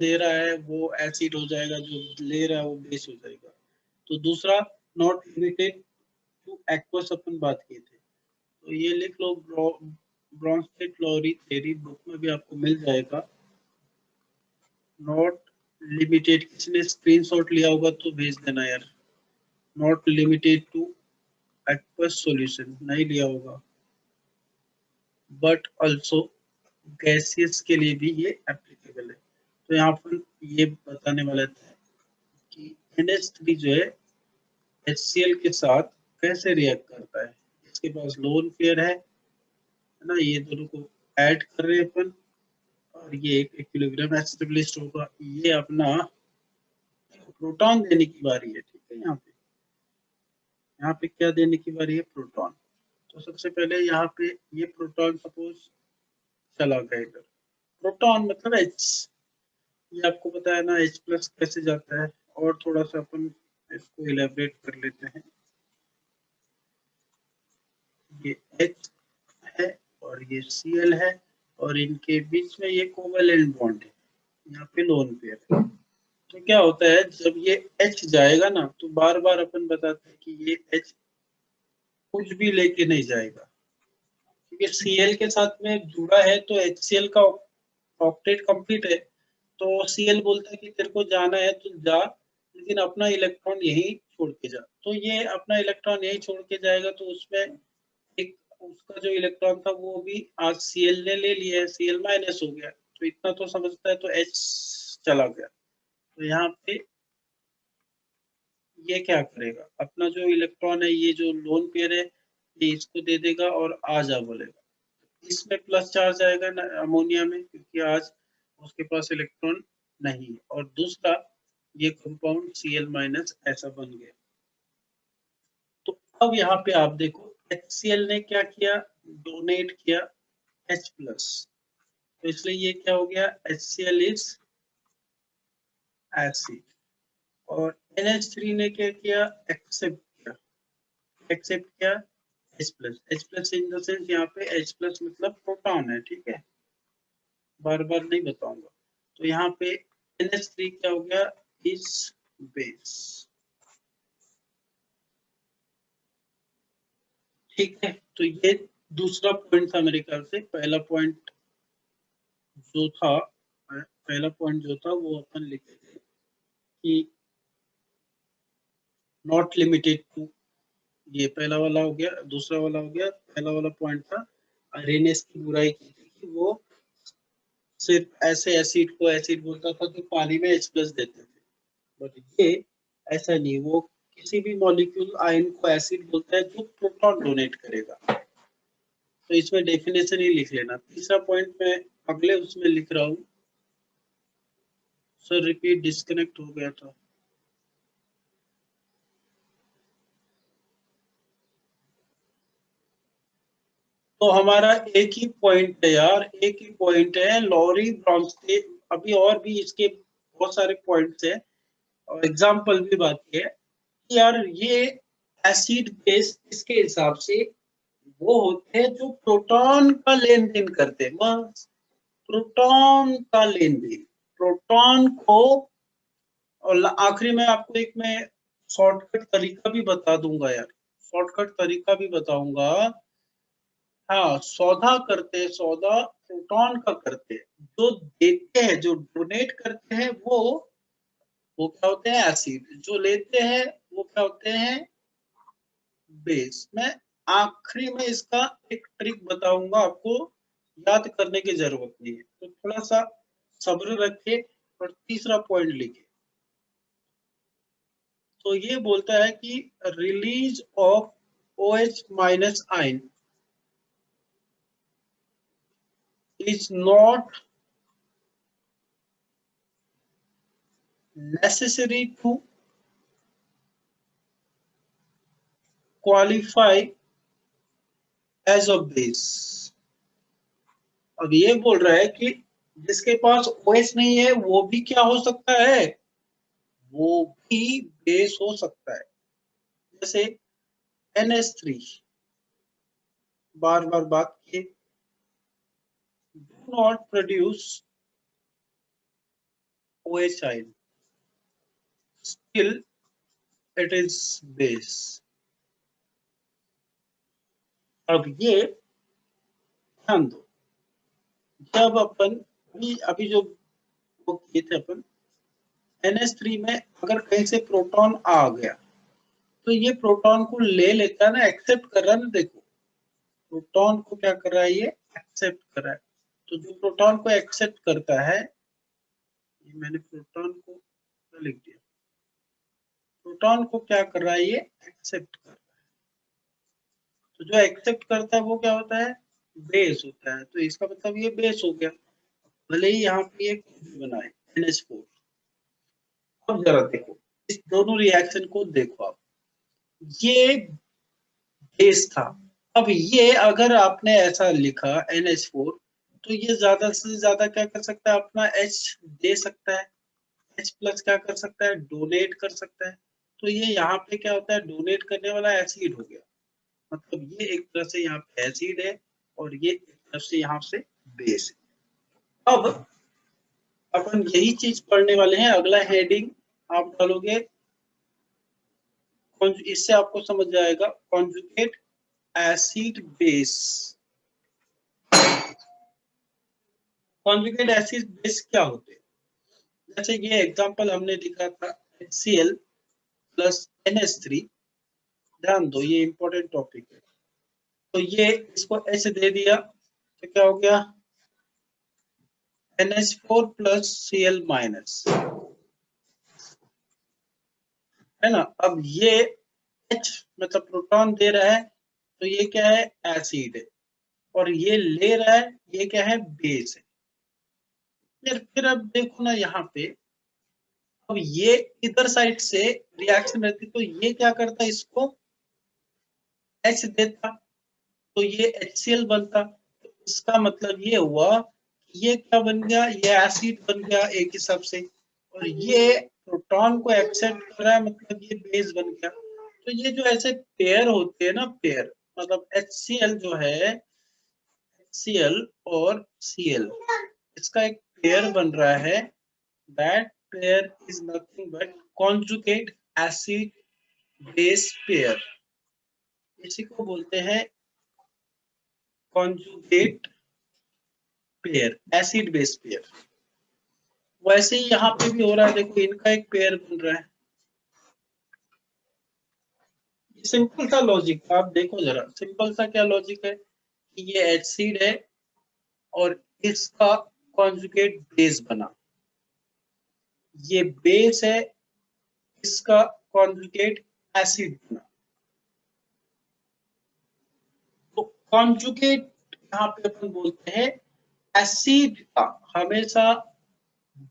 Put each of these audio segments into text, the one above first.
दे रहा है वो एसिड हो जाएगा, जो ले रहा है वो बेस हो जाएगा। तो दूसरा नॉट लिमिटेड टू एक्वस अपन बात किए थे, तो ये लिख लो, ब्रोंस्टेड-लॉरी थ्योरी बुक में भी आपको मिल जाएगा। नॉट लिमिटेड, किसी ने स्क्रीनशॉट लिया होगा तो भेज देना यार। Not limited two aqueous solution, नहीं लिया होगा, बट ऑल्सो गैसियस के लिए भी ये एप्लीकेबल है। तो यहाँ पर ये बताने वाला था कि NH3 जो है HCl के साथ कैसे रिएक्ट करता है। इसके पास लोन पेयर है ना, ये दोनों को ऐड कर रहे हैं अपन, और ये एक इक्विलिब्रियम एस्टेब्लिश्ड होगा। ये अपना प्रोटॉन देने की बारी है, ठीक है। यहाँ पे क्या देने की बारी है, प्रोटॉन। तो सबसे पहले यहाँ पे ये प्रोटॉन सपोज चला गया इधर, प्रोटॉन मतलब H, ये आपको पता है ना H प्लस कैसे जाता है, और थोड़ा सा अपन इसको इलेबरेट कर लेते हैं। ये H है और ये Cl है, और इनके बीच में ये कोवेलेंट बॉन्ड है, यहाँ पे लोन पेयर है। तो क्या होता है, जब ये H जाएगा ना, तो बार बार अपन बताते हैं कि ये H कुछ भी लेके नहीं जाएगा, क्योंकि Cl के साथ में जुड़ा है, तो HCl का ऑक्टेट कंप्लीट है। तो Cl बोलता है कि तेरे को जाना है तो जा, लेकिन अपना इलेक्ट्रॉन यहीं छोड़ के जा। तो ये अपना इलेक्ट्रॉन यहीं छोड़ के जाएगा, तो उसमें एक उसका जो इलेक्ट्रॉन था वो भी आज Cl ने ले लिया है, Cl माइनस हो गया, तो इतना तो समझता है, तो H चला गया। तो यहाँ पे ये क्या करेगा, अपना जो इलेक्ट्रॉन है, ये जो लोन पेयर है, ये इसको दे देगा और आ जा बोलेगा। इसमें प्लस चार्ज आएगा ना अमोनिया में, क्योंकि आज उसके पास इलेक्ट्रॉन नहीं है। और दूसरा ये कंपाउंड Cl माइनस ऐसा बन गया। तो अब यहाँ पे आप देखो HCl ने क्या किया, डोनेट किया H प्लस, तो इसलिए ये क्या हो गया, HCl इज एसिड। और NH3 ने क्या किया, एक्सेप्ट किया H plus. H plus in the sense यहाँ पे H प्लस मतलब प्रोटॉन है, ठीक है, बार बार नहीं बताऊंगा। तो यहाँ पे NH3 क्या हो गया, इस बेस, ठीक है। तो ये दूसरा पॉइंट था मेरे ख्याल से। जो था पहला पॉइंट जो था वो अपन लिखे थे कि नॉट लिमिटेड टू, ये पहला वाला हो गया। दूसरा वाला हो गया, पहला वाला पॉइंट था आर्रेनियस की बुराई की थी कि वो सिर्फ ऐसे एसिड को एसिड बोलता था तो पानी में H प्लस देते थे, बट ये ऐसा नहीं, वो किसी भी मॉलिक्यूल आयन को एसिड बोलता है जो प्रोटॉन डोनेट करेगा। तो इसमें डेफिनेशन ही लिख लेना। तीसरा पॉइंट मैं अगले उसमें लिख रहा हूँ। सर रिपीट, डिस्कनेक्ट हो गया था। तो हमारा एक ही पॉइंट है यार, एक ही पॉइंट है, लॉरी ब्रॉन्स्टेड। अभी और भी इसके बहुत सारे पॉइंट्स हैं, और एग्जाम्पल भी बात की है कि यार ये एसिड बेस इसके हिसाब से वो होते हैं जो प्रोटॉन का लेन देन करते हैं, बस प्रोटॉन का लेन देन, प्रोटॉन को। और आखिरी में आपको एक मैं शॉर्टकट तरीका भी बता दूंगा यार, शॉर्टकट तरीका भी बताऊंगा। हाँ, सौदा करते हैं, सौदा प्रोटॉन का करते हैं, जो देते हैं, जो डोनेट करते हैं वो क्या होते हैं, एसिड। जो लेते हैं वो क्या होते हैं, बेस। मैं आखिरी में इसका एक ट्रिक बताऊंगा आपको, याद करने की जरूरत नहीं है, तो थोड़ा सा सब्र रखे और तीसरा पॉइंट लिखे। तो ये बोलता है कि release of OH minus ion is not necessary to qualify as a base। अब ये बोल रहा है कि जिसके पास OH नहीं है वो भी क्या हो सकता है, वो भी बेस हो सकता है। जैसे NH3, बार बार बात की, do not produce, OH ion, still it is base. अब ये ध्यान दो, जब अपन अभी जो वो किए थे अपन NH3 में अगर कहीं से प्रोटॉन आ गया तो ये प्रोटॉन को ले लेता है ना, एक्सेप्ट कर रहा है ना। देखो प्रोटॉन को क्या कर रहा है, ये एक्सेप्ट कर रहा है। तो जो प्रोटॉन को एक्सेप्ट करता है, ये मैंने प्रोटॉन को लिख दिया, प्रोटॉन को क्या कर रहा है, ये एक्सेप्ट कर रहा है। तो जो एक्सेप्ट करता है वो क्या होता है, बेस होता है। तो इसका मतलब ये बेस हो गया, भले ही यहाँ पे एक बनाए NH4। अब जरा देखो इस दोनों रिएक्शन को, देखो आप, ये बेस था। अब ये अगर आपने ऐसा लिखा NH4, तो ये ज्यादा से ज्यादा क्या कर सकता है, अपना H दे सकता है, H प्लस क्या कर सकता है, डोनेट कर सकता है। तो ये यहाँ पे क्या होता है, डोनेट करने वाला एसिड हो गया। मतलब ये एक तरह से यहाँ पे एसिड है और ये एक तरफ से यहाँ से बेस है। अब अपन यही चीज पढ़ने वाले हैं। अगला हेडिंग आप डालोगे, इससे आपको समझ जाएगा conjugate acid base. Conjugate acid base क्या होते हैं, जैसे ये एग्जांपल हमने लिखा था HCl प्लस NH3। ध्यान दो, ये इंपॉर्टेंट टॉपिक है। तो ये इसको H दे दिया तो क्या हो गया, NH4 प्लस Cl माइनस, है ना। अब ये H मतलब प्रोटॉन दे रहा है, तो ये क्या है, एसिड है। और ये ले रहा है, ये क्या है, बेस है। फिर अब देखो ना यहाँ पे, अब ये इधर साइड से रिएक्शन रहती तो ये क्या करता, इसको H देता तो ये HCl बनता। तो इसका मतलब ये हुआ कि ये क्या बन गया, ये एसिड बन गया एक हिसाब से। और ये प्रोटॉन को एक्सेप्ट कर रहा है, मतलब ये बेस बन गया। तो ये जो ऐसे पेयर होते हैं ना, पेयर मतलब HCl जो है, HCl और Cl, इसका एक पेयर बन रहा है। That pair is nothing but conjugate acid base pair. इसी को बोलते हैं conjugate pair, acid base pair. वैसे ही यहाँ पे भी हो रहा है, देखो इनका एक पेयर बन रहा है। सिंपल सा लॉजिक, आप देखो जरा, सिंपल सा क्या लॉजिक है कि ये एसिड है और इसका कॉन्जुगेट बेस बना, ये बेस है, इसका कॉन्जुगेट एसिड बना। तो कॉन्जुगेट यहाँ पे अपन बोलते हैं एसिड का हमेशा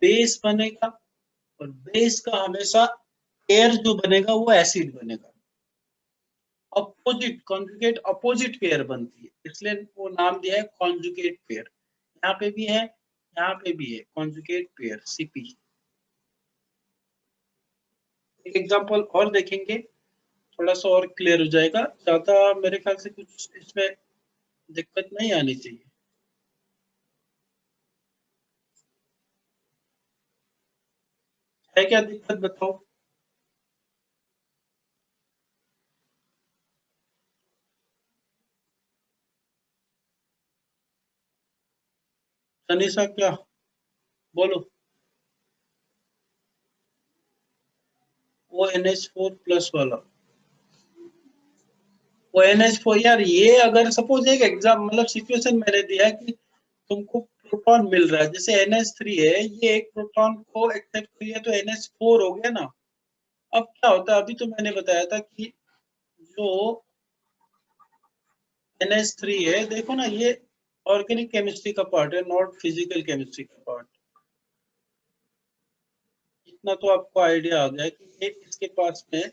बेस बनेगा और बेस का हमेशा पेयर जो बनेगा वो एसिड बनेगा। अपोजिट कॉन्जुगेट अपोजिट पेयर बनती है, इसलिए वो नाम दिया है कॉन्जुगेट पेयर। यहाँ पे भी है, यहाँ पे भी है कॉन्जुगेट पेयर CP। एक एग्जांपल और देखेंगे, थोड़ा सा और क्लियर हो जाएगा। ज्यादा मेरे ख्याल से कुछ इसमें दिक्कत नहीं आनी चाहिए। है क्या दिक्कत, बताओ। तनिषा क्या, बोलो। वो NH4 प्लस वाला, वो NH4 यार, ये अगर सपोज एक एग्जाम मतलब सिचुएशन मैंने दिया है कि तुमको प्रोटॉन मिल रहा है, जैसे NH3 है, ये एक प्रोटॉन को एक्सेप्ट किया तो NH4 हो गया ना। अब क्या होता है, अभी तो मैंने बताया था कि जो NH3 है, देखो ना, ये ऑर्गेनिक केमिस्ट्री का पार्ट है, नॉट फिजिकल केमिस्ट्री का पार्ट। इतना तो आपको आइडिया आ गया कि ये इसके पास में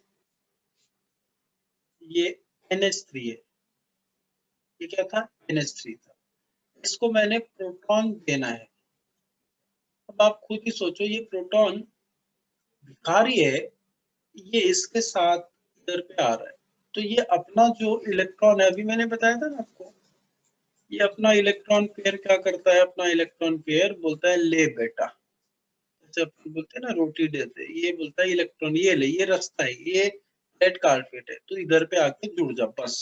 ये NH3 है, ये क्या था, NH3 था। इसको मैंने प्रोटॉन देना है। अब आप खुद ही सोचो, ये प्रोटॉन भिखारी है, ये इसके साथ इधर पे आ रहा है। तो ये अपना जो इलेक्ट्रॉन है, अभी मैंने बताया था ना आपको, ये अपना इलेक्ट्रॉन पेयर क्या करता है, अपना इलेक्ट्रॉन पेयर बोलता है ले बेटा, जैसे अपन बोलते हैं ना रोटी देते, ये बोलता है इलेक्ट्रॉन ये ले, ये रास्ता है, ये रेड कारपेट है, तो इधर पे आके जुड़ जा बस।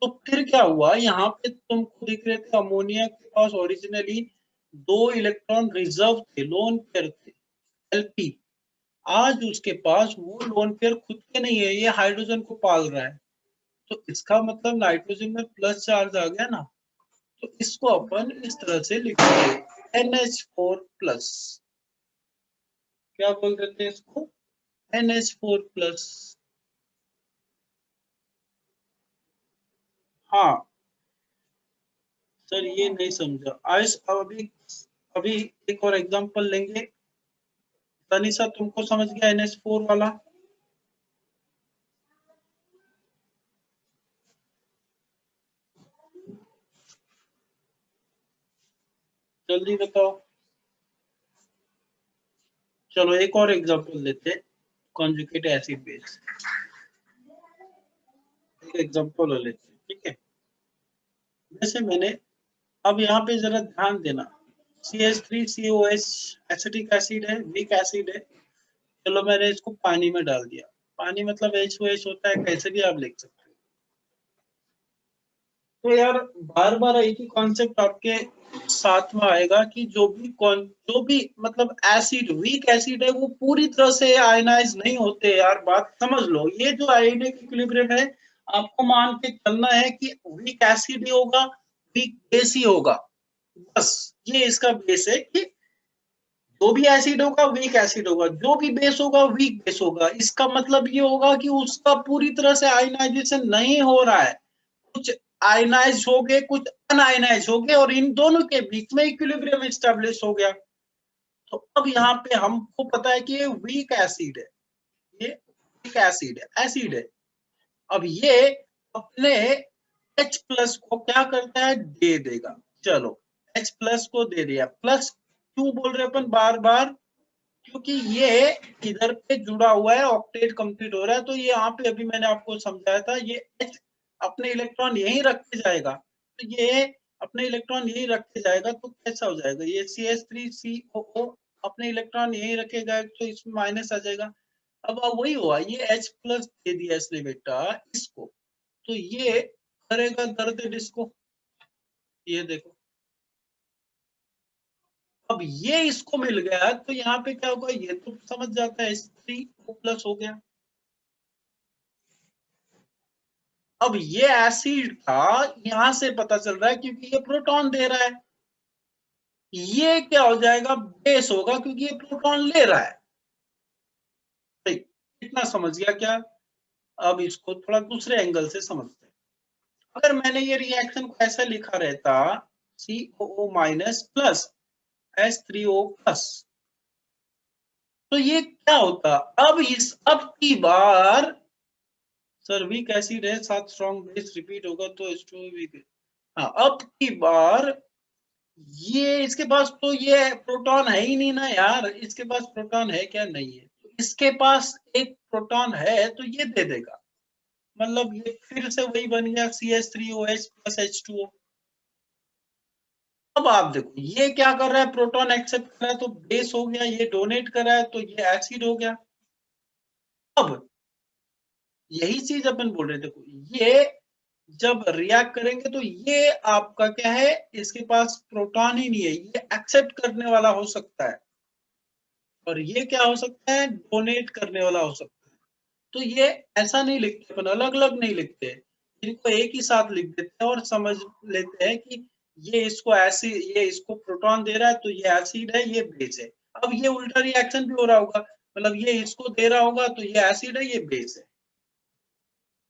तो फिर क्या हुआ, यहाँ पे तुमको दिख रहे थे अमोनिया के पास ओरिजिनली 2 इलेक्ट्रॉन रिजर्व थे, लोन पेयर थे, एलपी। आज उसके पास वो लोन पेयर खुद के नहीं है, ये हाइड्रोजन को पाल रहा है। तो इसका मतलब नाइट्रोजन में प्लस चार्ज आ गया ना। तो इसको अपन इस तरह से लिखेंगे NH4 प्लस। क्या बोल देते हैं इसको, NH4 प्लस। हाँ सर ये नहीं समझा आज। अभी अभी एक और एग्जांपल लेंगे। तनिषा तुमको समझ गया NH4 वाला? जल्दी बताओ। चलो एक और एग्जांपल लेते हैं, कॉन्जुगेट एसिड बेस। एक एग्जांपल लेते हैं, ठीक है। जैसे मैंने, अब यहाँ पे जरा ध्यान देना, CH3COH एसिटिक एसिड है, वीक एसिड है। चलो मैंने इसको पानी में डाल दिया, पानी मतलब HOH होता है, कैसे भी आप लिख सकते हो। तो यार बार बार एक ही कॉन्सेप्ट आपके साथ में आएगा कि जो भी मतलब एसिड, वीक एसिड है, वो पूरी तरह से आयनाइज नहीं होते। यार बात समझ लो, ये जो आयोनिक इक्विलिब्रियम है, आपको मान के चलना है कि वीक एसिड ही होगा, वीक बेस ही होगा, बस ये इसका बेस है कि जो भी एसिड होगा वीक एसिड होगा, जो भी बेस होगा वीक बेस होगा। इसका मतलब ये होगा कि उसका पूरी तरह से आयनाइजेशन नहीं हो रहा है, कुछ आयनाइज हो गए, कुछ अनआयनाइज हो गए, और इन दोनों के बीच में इक्विलिब्रियम एस्टेब्लिश हो गया। तो अब यहाँ पे हमको पता है कि ये वीक एसिड है, ये वीक एसिड है। अब ये अपने H प्लस को क्या करता है, दे देगा। चलो H प्लस को दे दिया, प्लस क्यों बोल रहे अपन बार बार, क्योंकि ये इधर पे जुड़ा हुआ है, ऑक्टेट कंप्लीट हो रहा है। तो ये यहाँ पे अभी मैंने आपको समझाया था, ये H अपने इलेक्ट्रॉन यहीं रख के जाएगा, तो ये अपने इलेक्ट्रॉन यहीं रख के जाएगा, तो कैसा हो जाएगा, ये CH3COO अपने इलेक्ट्रॉन यहीं रखेगा, तो इसमें माइनस आ जाएगा। अब वही हुआ, ये H प्लस दे दिया इसने बेटा इसको, तो ये करेगा दर्द डिस्को। ये देखो, अब ये इसको मिल गया, तो यहाँ पे क्या होगा, ये तो समझ जाता है H3O प्लस हो गया। अब ये एसिड था, यहां से पता चल रहा है क्योंकि ये प्रोटॉन दे रहा है, ये क्या हो जाएगा, बेस होगा, क्योंकि ये प्रोटॉन ले रहा है। ठीक, इतना समझ गया क्या? अब इसको थोड़ा दूसरे एंगल से समझते हैं। अगर मैंने ये रिएक्शन को ऐसा लिखा रहता, COO minus plus H3O plus, तो ये क्या होता, अब की बार सर वीक एसिड है, साथ स्ट्रॉन्ग बेस रिपीट होगा तो H2O वीक है। हाँ, अब की बार ये इसके पास तो ये प्रोटॉन है ही नहीं ना यार, इसके पास प्रोटॉन है क्या, नहीं है। तो इसके पास एक प्रोटॉन है तो ये दे देगा, मतलब ये फिर से वही बन गया CH3OH प्लस H2O। अब आप देखो ये क्या कर रहा है, प्रोटॉन एक्सेप्ट कर रहा है तो बेस हो गया, ये डोनेट कर रहा है तो ये एसिड हो गया। अब यही चीज अपन बोल रहे थे, देखो ये जब रिएक्ट करेंगे तो ये आपका क्या है, इसके पास प्रोटॉन ही नहीं है, ये एक्सेप्ट करने वाला हो सकता है, और ये क्या हो सकता है, डोनेट करने वाला हो सकता है। तो ये ऐसा नहीं लिखते अपन, अलग अलग नहीं लिखते, इनको एक ही साथ लिख देते हैं और समझ लेते हैं कि ये इसको एसिड, ये इसको प्रोटॉन दे रहा है तो ये एसिड है, ये बेस है। अब ये उल्टा रिएक्शन भी हो रहा होगा, मतलब ये इसको दे रहा होगा तो ये एसिड है, ये बेस है।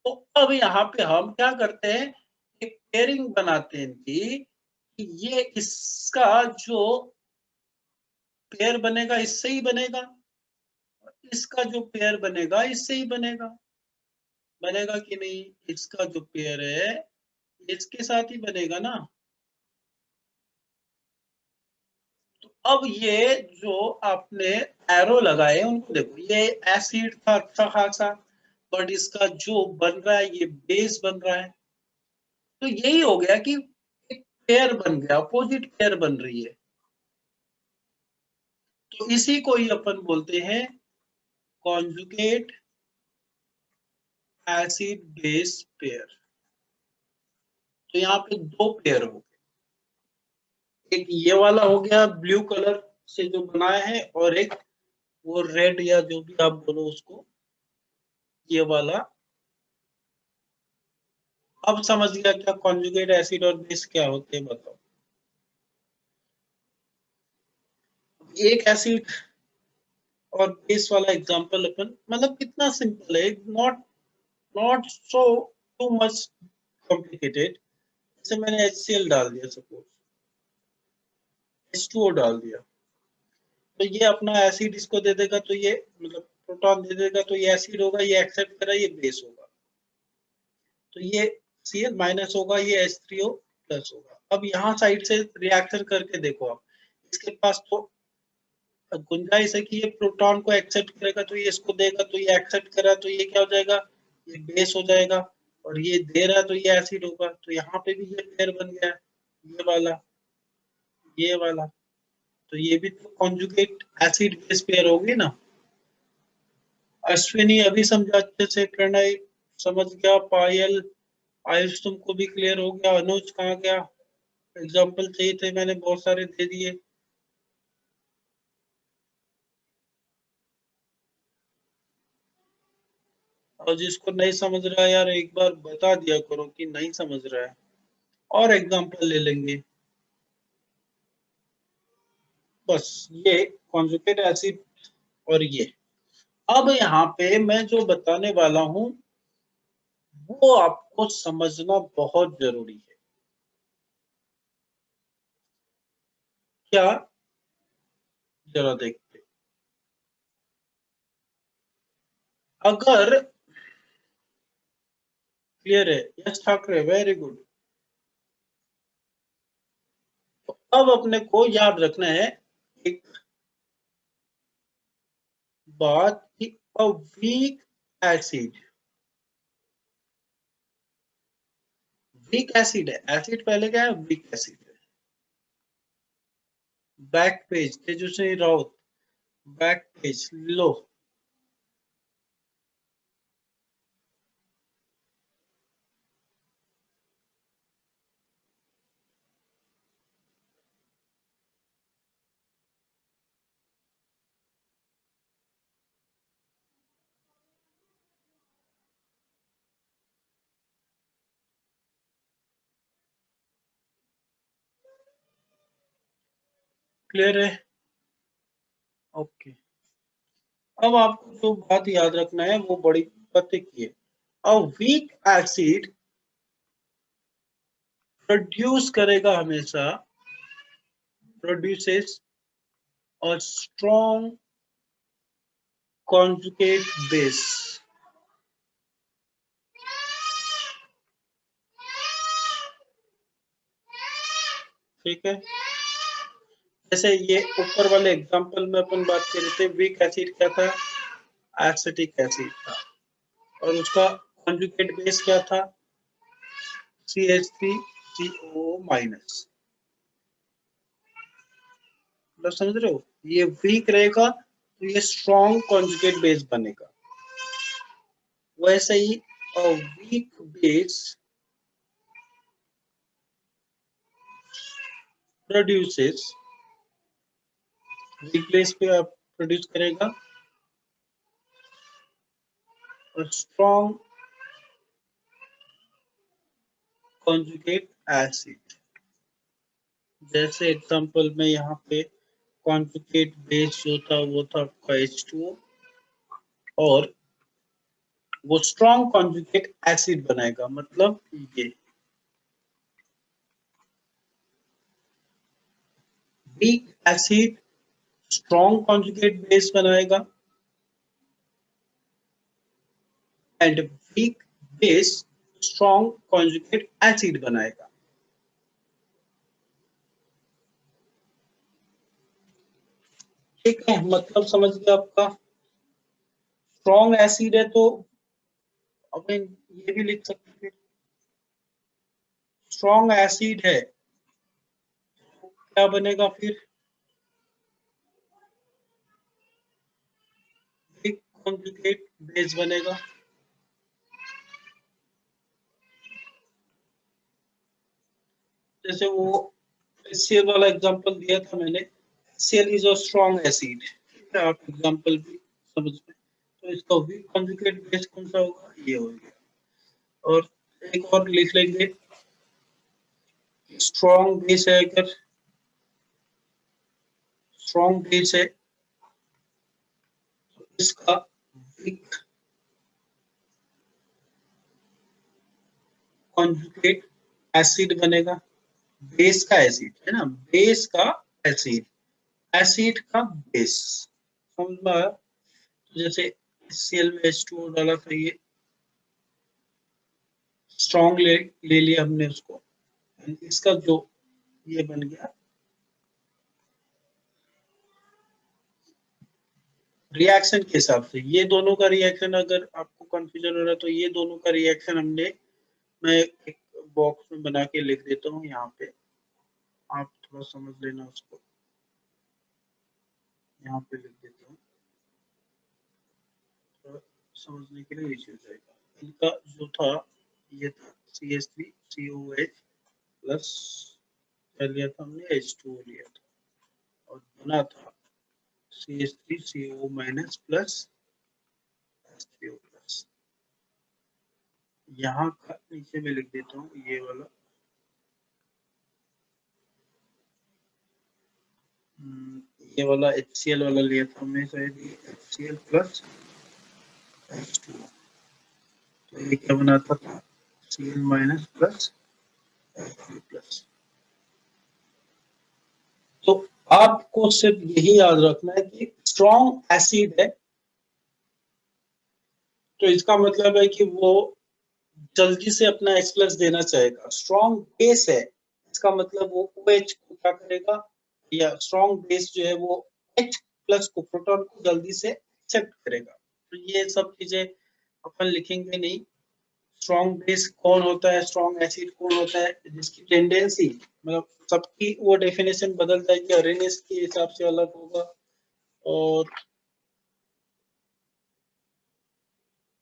तो अब यहाँ पे हम क्या करते हैं, एक पेयरिंग बनाते हैं कि ये इसका जो पेयर बनेगा इससे ही बनेगा, इसका जो पेयर बनेगा इससे ही बनेगा, बनेगा कि नहीं, इसका जो पेयर है इसके साथ ही बनेगा ना। तो अब ये जो आपने एरो लगाए उनको देखो, ये एसिड था अच्छा खासा, बट इसका जो बन रहा है ये बेस बन रहा है। तो यही हो गया कि एक पेयर बन गया, अपोजिट पेयर बन रही है। तो इसी को ही अपन बोलते हैं कॉन्जुगेट एसिड बेस पेयर। तो यहाँ पे दो पेयर हो गए, एक ये वाला हो गया ब्लू कलर से जो बनाया है, और एक वो रेड या जो भी आप बोलो उसको, ये वाला। अब समझ गया क्या कॉन्जुगेट एसिड और बेस क्या होते हैं, बताओ। एक एसिड और बेस वाला एग्जांपल अपन, मतलब कितना सिंपल है, not not so too much complicated. जैसे मैंने HCl डाल दिया, सपोज H2O डाल दिया, तो ये अपना एसिड इसको दे देगा, तो ये मतलब प्रोटॉन दे देगा, तो ये एसिड होगा, ये एक्सेप्ट करा, ये बेस होगा, तो ये Cl माइनस होगा, ये H3O प्लस होगा। अब यहाँ साइड से रिएक्शन करके देखो आप, इसके पास तो गुंजाइश है कि ये प्रोटॉन को एक्सेप्ट करेगा, तो ये इसको देगा, तो ये एक्सेप्ट करा, तो ये क्या हो जाएगा, ये बेस हो जाएगा, और ये दे रहा तो ये एसिड होगा। तो यहाँ पे भी ये पेयर बन गया, ये वाला, ये वाला, तो ये भी तो कॉन्जुगेट एसिड बेस पेयर होगी ना। अश्विनी अभी समझा अच्छे से, प्रणय समझ गया, पायल, आयुष तुमको भी क्लियर हो गया, अनुज कहाँ गया, एग्जाम्पल चाहिए थे मैंने बहुत सारे दे दिए। और जिसको नहीं समझ रहा है यार, एक बार बता दिया करो कि नहीं समझ रहा है, और एग्जाम्पल ले लेंगे। बस ये कॉन्जुगेट एसिड, और ये अब यहाँ पे मैं जो बताने वाला हूँ वो आपको समझना बहुत जरूरी है। क्या, जरा देखते, अगर क्लियर है, यस ठाकरे वेरी गुड। तो अब अपने को याद रखना है एक बात कि a weak acid, weak acid है, एसिड पहले क्या है, वीक एसिड है। बैक पेज तेजस्वी राउत, बैक पेज लो। क्लियर है, ओके। अब आपको जो बात याद रखना है वो बड़ी पते की है। अ वीक एसिड प्रोड्यूस करेगा हमेशा, प्रोड्यूसेस और स्ट्रॉन्ग कॉन्जुगेट बेस। ठीक है, जैसे ये ऊपर वाले एग्जांपल में अपन बात कर रहे थे, वीक एसिड क्या था, एसिटिक एसिड था, और उसका कॉन्जुगेट बेस क्या था, CH3CO माइनस। मतलब समझ रहे हो, ये वीक रहेगा तो ये स्ट्रॉन्ग कॉन्जुगेट बेस बनेगा। वैसे ही weak base produces, weak base पे प्रोड्यूस करेगा और स्ट्रॉन्ग कॉन्जुगेट एसिड। जैसे एग्जांपल में यहाँ पे कॉन्जुगेट बेस जो था वो था आपका H2O, और वो स्ट्रॉन्ग कॉन्जुगेट एसिड बनाएगा, मतलब ये weak acid strong conjugate base बनाएगा, and weak base strong conjugate acid बनाएगा। ठीक है, मतलब समझ गया आपका। स्ट्रॉन्ग एसिड है तो अपन ये भी लिख सकते हैं, स्ट्रॉन्ग एसिड है तो क्या बनेगा फिर, कॉन्जुगेट बेस बनेगा। जैसे वो HCl वाला एग्जांपल दिया था मैंने, HCl is a strong acid, आप एग्जांपल भी समझ में, तो इसका वीक कॉन्जुगेट बेस कौन सा होगा, ये हो गया। और एक और लिख लेंगे, स्ट्रॉन्ग बेस है, अगर स्ट्रॉन्ग बेस है तो इसका वीक कॉन्जुगेट एसिड बनेगा। बेस का एसिड है ना, बेस का एसिड, एसिड का बेस, समझ में आया। तो जैसे HCl में H2O डाला था, ये स्ट्रॉन्ग ले लिया हमने उसको, इसका जो ये बन गया रिएक्शन के हिसाब से, ये दोनों का रिएक्शन, अगर आपको कंफ्यूजन हो रहा है तो ये दोनों का रिएक्शन हमने, मैं एक बॉक्स में बना के लिख देता हूँ यहाँ पे, आप थोड़ा समझ लेना उसको, यहाँ पे लिख देता हूँ, तो समझने के लिए इजी हो जाएगा। इनका जो था ये था CH3COH प्लस, क्या लिया था हमने, H2O लिया था, और बना था CH3CO minus plus H3O plus. यहाँ का नीचे में लिख देता हूँ ये वाला, ये वाला HCl वाला लिया था हमने शायद, ये HCl प्लस H2O, तो ये क्या बनाता था, Cl minus plus H2O plus. तो आपको सिर्फ यही याद रखना है कि स्ट्रॉन्ग एसिड है तो इसका मतलब है कि वो जल्दी से अपना H प्लस देना चाहेगा। स्ट्रॉन्ग बेस है, इसका मतलब वो OH को क्या करेगा, या स्ट्रॉन्ग बेस जो है वो H प्लस को, प्रोटॉन को जल्दी से एक्सेप्ट करेगा। तो ये सब चीजें अपन लिखेंगे नहीं। स्ट्रॉन्ग बेस कौन होता है, स्ट्रॉन्ग एसिड कौन होता है, जिसकी टेंडेंसी, मतलब सबकी वो डेफिनेशन बदल जाएगी, अरेनेस के हिसाब से अलग होगा और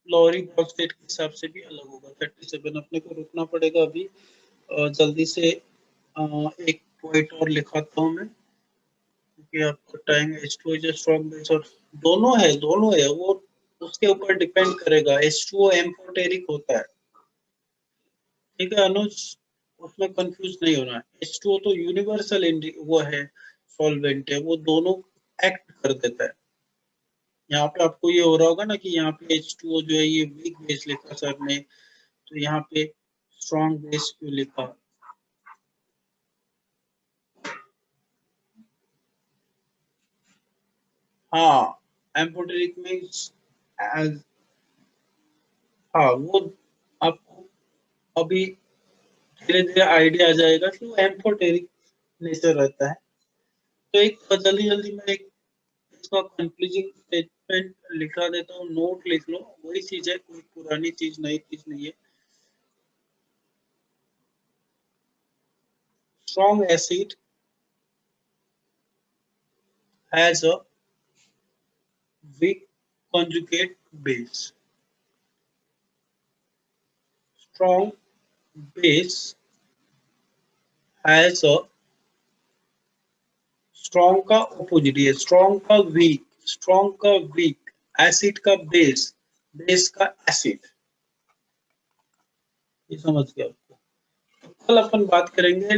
लॉरी ब्रॉन्स्टेड के हिसाब से भी अलग होगा। 37 अपने को रुकना पड़ेगा अभी, जल्दी से एक पॉइंट और लिखाता हूँ मैं, क्योंकि आपको टाइम, H2O जो स्ट्रॉन्ग बेस, और दोनों है वो उसके ऊपर डिपेंड करेगा। H2O एम्फोटेरिक होता है, ठीक है अनुज, उसमें कंफ्यूज नहीं होना है। H2O तो यूनिवर्सल वो है, सॉल्वेंट है, वो दोनों एक्ट कर देता है। यहाँ पे आपको ये हो रहा होगा ना कि यहाँ पे H2O जो है ये वीक बेस लिखा सर ने, तो यहाँ पे स्ट्रॉन्ग बेस क्यों लिखा। हाँ, एम्फोटेरिक में हाँ वो आपको अभी धीरे धीरे आइडिया आ जाएगा कि वो एम्फोटेरिक नेचर रहता है। तो एक जल्दी जल्दी मैं एक इसका कंक्लूजिंग स्टेटमेंट लिखा देता हूँ, नोट लिख लो, वही चीज है, कोई पुरानी चीज नई चीज नहीं है। Strong acid has a weak conjugate base. Strong base has a, strong का ऑपोजिट है, स्ट्रॉन्ग का वीक, एसिड का बेस, बेस का एसिड, ये समझ गया आपको। कल अपन बात करेंगे